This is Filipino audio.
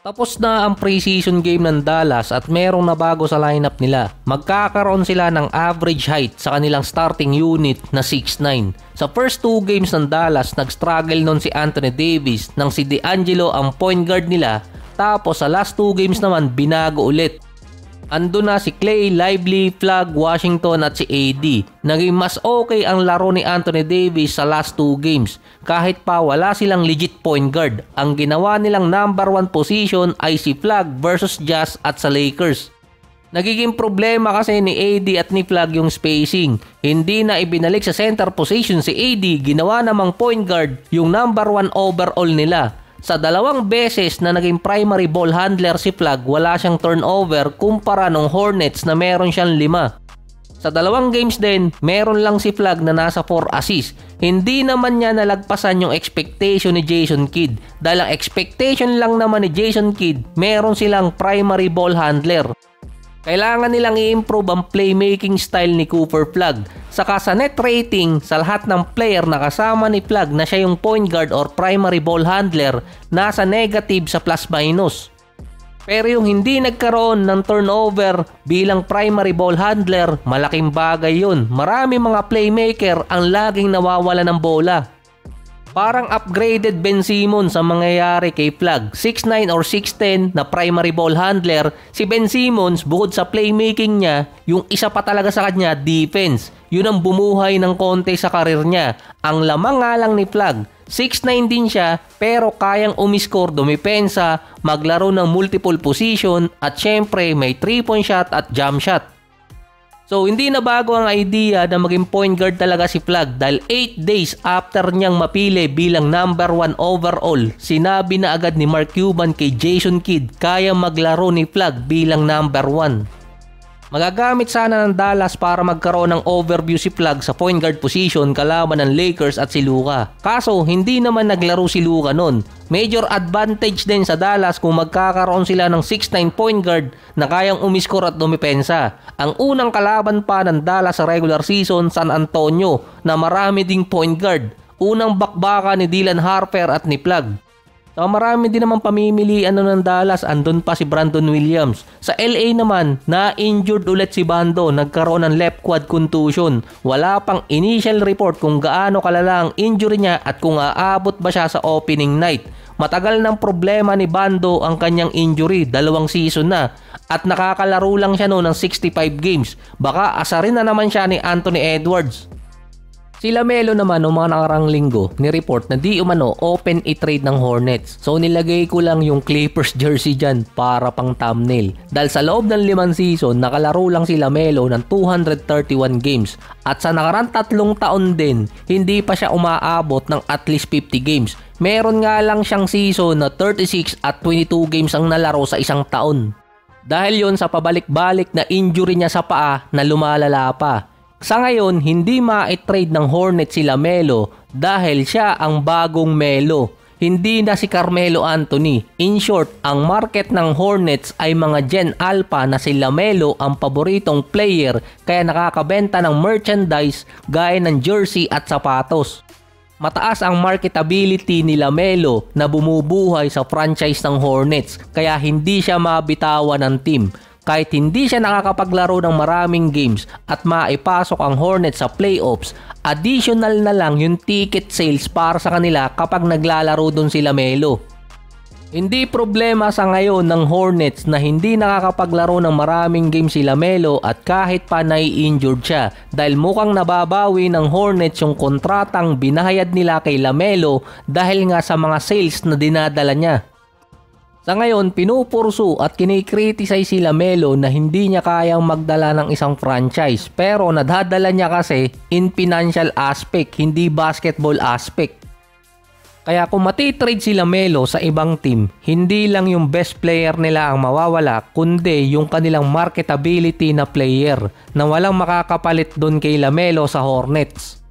Tapos na ang preseason game ng Dallas at merong nabago sa lineup nila. Magkakaroon sila ng average height sa kanilang starting unit na 6'9". Sa first 2 games ng Dallas, nag-struggle nun si Anthony Davis nang si D'Angelo ang point guard nila. Tapos sa last 2 games naman, binago ulit. Ando na si Clay, Lively, Flagg, Washington at si AD. Naging mas okay ang laro ni Anthony Davis sa last 2 games. Kahit pa wala silang legit point guard. Ang ginawa nilang number 1 position ay si Flagg versus Jazz at sa Lakers. Nagiging problema kasi ni AD at ni Flagg yung spacing. Hindi na ibinalik sa center position si AD, ginawa namang point guard yung number 1 overall nila. Sa 2 beses na naging primary ball handler si Flagg, wala siyang turnover kumpara nung Hornets na meron siyang 5. Sa 2 games din, meron lang si Flagg na nasa 4 assists. Hindi naman niya nalagpasan yung expectation ni Jason Kidd. Dahil ang expectation lang naman ni Jason Kidd, meron silang primary ball handler. Kailangan nilang i-improve ang playmaking style ni Cooper Flagg. Saka sa net rating, sa lahat ng player na kasama ni Flagg na siya yung point guard or primary ball handler, nasa negative sa plus-minus. Pero yung hindi nagkaroon ng turnover bilang primary ball handler, malaking bagay yun. Marami mga playmaker ang laging nawawala ng bola. Parang upgraded Ben Simmons ang mangyayari kay Flagg. 6'9 or 6'10 na primary ball handler. Si Ben Simmons, bukod sa playmaking niya, yung isa pa talaga sa kanya, defense. Yun ang bumuhay ng konti sa karir niya. Ang lamang nga lang ni Flagg, 6'9 din siya pero kayang umiscore, dumipensa, maglaro ng multiple position at syempre may 3-point shot at jump shot. So hindi na bago ang idea na maging point guard talaga si Flagg dahil 8 days after niyang mapili bilang number 1 overall, sinabi na agad ni Mark Cuban kay Jason Kidd kaya maglaro ni Flagg bilang number 1. Magagamit sana ng Dallas para magkaroon ng overview si Flagg sa point guard position kalaban ng Lakers at si Luka. Kaso hindi naman naglaro si Luka nun. Major advantage din sa Dallas kung magkakaroon sila ng 6'9 point guard na kayang umiskor at dumipensa. Ang unang kalaban pa ng Dallas sa regular season, San Antonio, na marami ding point guard. Unang bakbaka ni Dylan Harper at ni Flagg. So marami din naman pamimilian ng Dallas, andun pa si Brandon Williams. Sa LA naman, na-injured ulit si Bando, nagkaroon ng left quad contusion. Wala pang initial report kung gaano kalala ang injury niya at kung aabot ba siya sa opening night. Matagal ng problema ni Bando ang kanyang injury, 2 season na. At nakakalaro lang siya noon ng 65 games. Baka asarin na naman siya ni Anthony Edwards. Si LaMelo naman noong mga nakarang linggo, ni-report na di umano open i-trade ng Hornets. So nilagay ko lang yung Clippers jersey dyan para pang thumbnail. Dahil sa loob ng 5 season, nakalaro lang si LaMelo ng 231 games. At sa nakarang 3 taon din, hindi pa siya umaabot ng at least 50 games. Meron nga lang siyang season na 36 at 22 games ang nalaro sa isang taon. Dahil yon sa pabalik-balik na injury niya sa paa na lumalala pa. Sa ngayon, hindi ma-trade ng Hornets si LaMelo dahil siya ang bagong Melo. Hindi na si Carmelo Anthony. In short, ang market ng Hornets ay mga Gen Alpha na si LaMelo ang paboritong player kaya nakakabenta ng merchandise gaya ng jersey at sapatos. Mataas ang marketability ni LaMelo na bumubuhay sa franchise ng Hornets kaya hindi siya mabitawan ng team. Kahit hindi siya nakakapaglaro ng maraming games at maipasok ang Hornets sa playoffs, additional na lang yung ticket sales para sa kanila kapag naglalaro dun si LaMelo. Hindi problema sa ngayon ng Hornets na hindi nakakapaglaro ng maraming games si LaMelo at kahit pa nai-injured siya dahil mukhang nababawi ng Hornets yung kontratang binahayad nila kay LaMelo dahil nga sa mga sales na dinadala niya. Sa ngayon, pinupursu at kinikriticize si LaMelo na hindi niya kayang magdala ng isang franchise pero nadadala niya kasi in financial aspect, hindi basketball aspect. Kaya kung matitrade si LaMelo sa ibang team, hindi lang yung best player nila ang mawawala kundi yung kanilang marketability na player na walang makakapalit dun kay LaMelo sa Hornets.